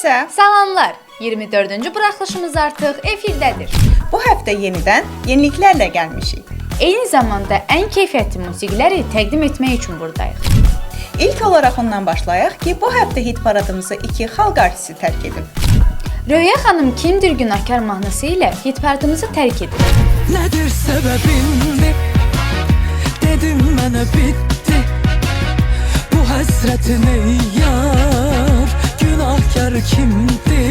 Əlisə. Salamlar. 24-cü buraxılışımız artıq efirdədir. Bu həftə yenidən yeniliklərlə gəlmişik. Eyni zamanda ən keyfiyyətli musiqiləri təqdim etmək üçün buradayıq. İlk olaraq ondan başlayaq ki, bu həftə hit paradımızı iki xalq artisti tərk edib. Röya xanım Kimdir Günahkar mahnısı ilə hit paradımızı tərk edib. Nədir səbəbindi? Dedim mənə bitdi. Bu həsrətin ey yar, günahkar kimdi?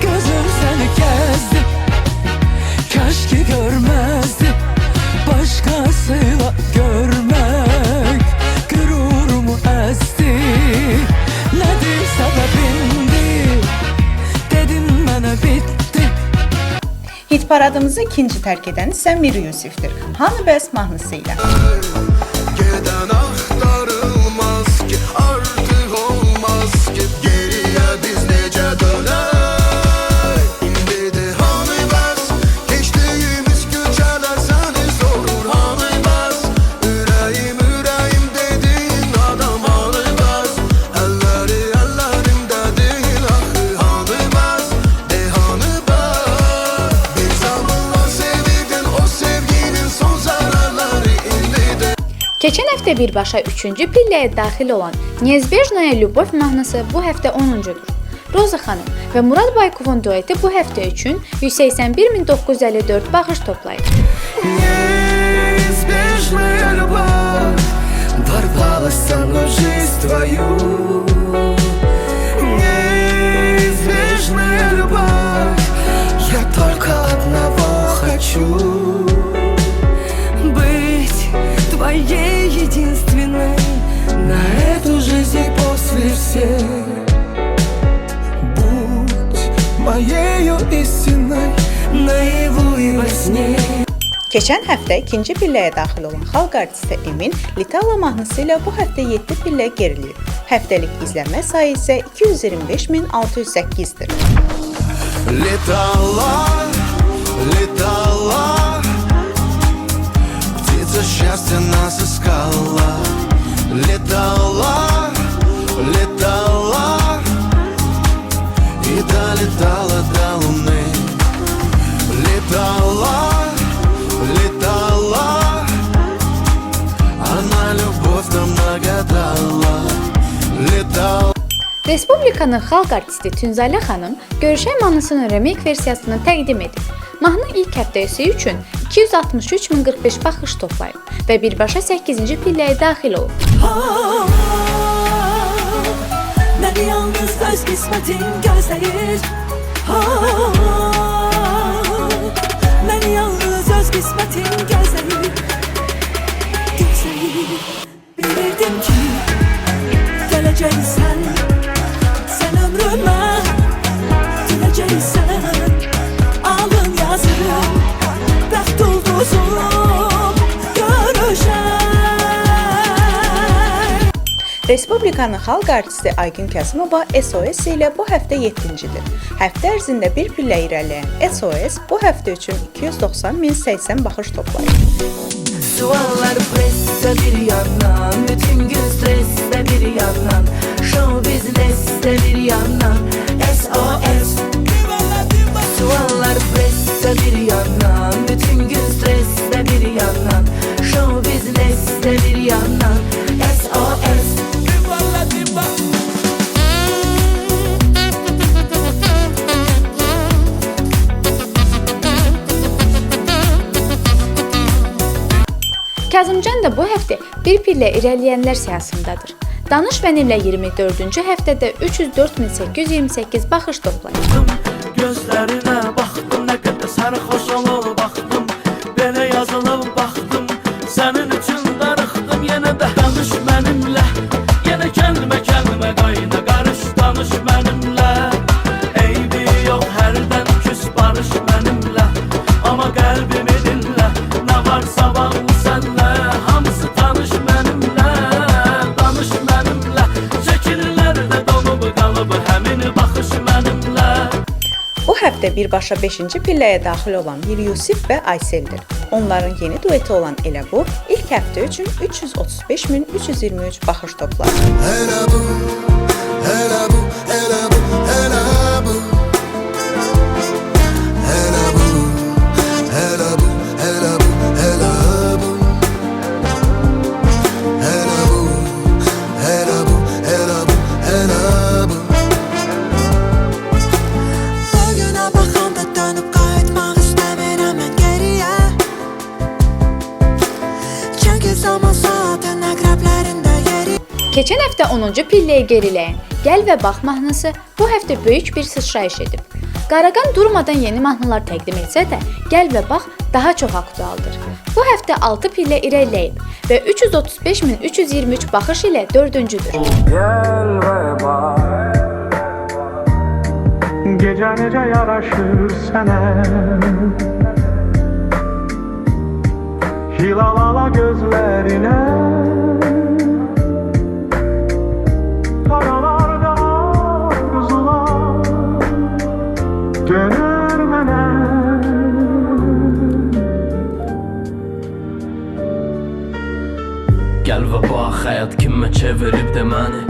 Gözüm səni gəzdi, kaş ki görməzdi. Başqasıyla görmək qürurumu əzdi. Nədir səbəbindi? Dedim mənə bitdi. Hit paradımızı ikinci tərk edən isə Mir Yusifdir. Hanı bəs mahnısı ilə. Gedən axtarılmaz ki, artıq olmaz ki, geriyə biz necə dönək? İndi hanı bəs, keçdiyimiz küçələr səni sorur, hanı bəs? Ürəyim dediyin adam hanı bəs? Əlləri əllərimdə deyil axı, hanı bəs? Hanı bəs? Bir zamanlar sevirdin, o sevginin son zərərləri indidir. Keçən həftə birbaşa 3-cü pilləyə daxil olan Niyazbejnaya Lyubov mahnısı bu həftə 10-cudur. Roza xanım və Murad Baykovun dueti bu həftə üçün 181.954 baxış toplayıb. Неизбежная любовь ворвалась в самую жизнь твою. Неизбежная любовь, я только одного хочу. Быть твоей единственной на эту жизнь и после всех. Будь моею истиной наяву и во сне. Keçən həftə ikinci pilləyə daxil olan xalq artisti Emin Litala mahnısı ilə bu həftə 7 pillə geriləyib. Həftəlik izlənmə sayı isə 225.608-dir. Летала, летала, птица счастья нас искала. Летала, летала и долетала до луны. Летала, летала, она любовь нам нагадала. Летала. Respublikanın xalq artisti Tünzalə xanım Görüşək mahnısının remake versiyasını təqdim edib. Mahnı ilk həftəsi üçün 263.045 baxış toplayıb və birbaşa 8-ci pilləyə daxil olub. Məni yalnız öz qismətim gözləyir. Məni yalnız öz qismətim gözləyir. Bilirdim ki gələcəksən, sən ömrümə gələcəksən. Alın yazırım, bəxt ulduzum görüşək. Respublikanın xalq artisti Aygün Kasımova SOS ilə bu həftə 7-cidir. Həftə ərzində bir pillə irəliləyən SOS bu həftə üçün 290.080 baxış toplayıb. Suallar presdə bir yandan, bütün gün stresdə bir yandan, show biznesdə bir yandan, SOS. Suallar presdə bir yandan, bütün gün stresdə bir yandan, show biznesdə bir yandan, SOS. Kazımcan da bu həftə bir pillə irəliləyənlər siyahısındadır. Danış mənimlə 24-cü həftədə 304.828 baxış toplayıb. Gözlərinə baxdım, nə qədər sərxoş olub baxdım, belə yazılıb baxdım, sənin üçün darıxdım, yenə də danış mənimlə, yenə kəlmə qayna qarış, danış mənimlə. Eybi yox, hərdən küs barış mənimlə, amma qəlbimi dinlə, nə varsa bağlı sənlə, hamısı tanış mənimlə, danış mənimlə, şəkillərdə donub qalıb həmin baxış mənimlə. Bu həftə birbaşa 5-ci pilləyə daxil olan Mir Yusif və Ayseldir. Onların yeni dueti olan Elə Bu ilk həftə üçün 335.323 baxış toplar. Elə bu, elə bu, elə bu, Keçən həftə 10-cu pilləyə geriləyən Gəl və bax mahnısı bu həftə böyük bir sıçrayış edib. Qaraqan durmadan yeni mahnılar təqdim etsə də, Gəl və bax daha çox aktualdır. Bu həftə 6 pillə irəliləyib və 335.323 baxış ilə 4-cüdür. Gel ve bak, gece nece yaraşır sana. Hilal ala gözlerine, karalarda arzular dönür bana. Gəl və bax, həyat kimə çevirib də məni.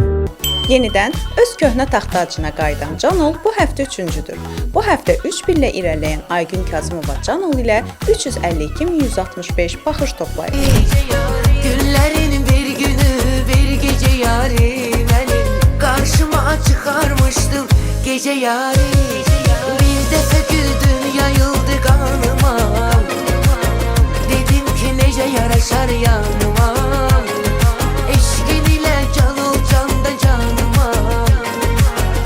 Yenidən öz köhnə taxtacına qayıdan Canol bu həftə 3-cüdür. Bu həftə 3 pillə irəliləyən Aygün Kazımova Canol ilə 352.165 baxış toplayıb. Günlerin bir günü bir gece yari benim karşıma çıkarmıştım gece yari. Bir defa güldün yayıldı kanıma, dedim ki nece yaraşar yanıma. Eşkin ile can ol candan canıma,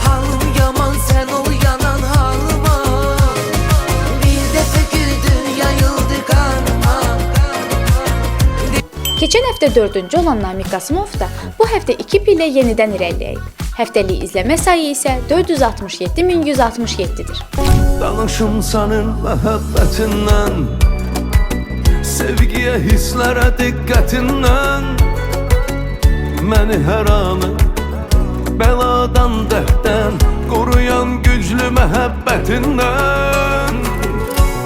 halım yaman sen ol yanan halıma. Bir defa güldün yayıldı kanıma. Keçən həftə 4-cü olan Namiq Qasımov da bu həftə 2 pillə yenidən irəliləyib. Həftəlik izləmə sayı isə 467.167-dir. Danışım sənin məhəbbətindən, sevgiyə, hisslərə diqqətindən. Məni hər anı bəladan, dərddən qoruyan güclü məhəbbətindən.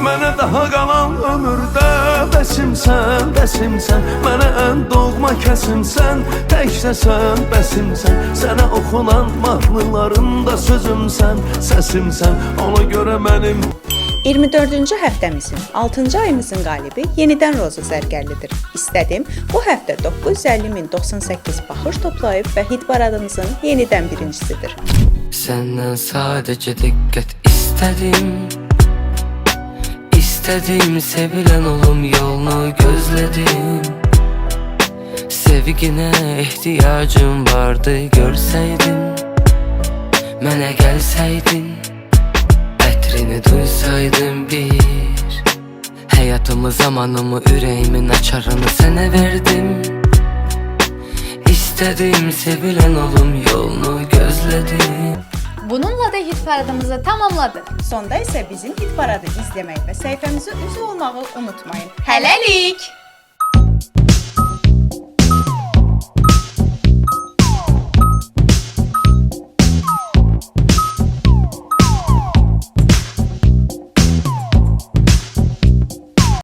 Mənə daha qalan ömürdə bəsimsən, bəsimsən. Mənə ən doğma kəsimsən, təkcəsən, bəsimsən. Sənə oxunan mahnılarında sözümsən, səsimsən. Ona görə mənim 24-cü həftəmizin 6-cı ayımızın qalibi yenidən Roza Zərgərlidir. İstədim bu həftə 950.098 baxış toplayıb və hit paradımızın yenidən birincisidir. Senden sadece dikkat istedim. İstedim sevilen olum yolunu gözledim. Sevgine ihtiyacım vardı görseydin. Mənə gəlseydin, ətrini duysaydın bir. Həyatımı, zamanımı, ürəyimin açarını sənə verdim. İstedim sevilen olum yolunu gözledim. Bununla da hit paradımızı tamamladıq. Sonda isə bizim hit paradı izləmək və səhifəmizə üzv olmağı unutmayın. Hələlik!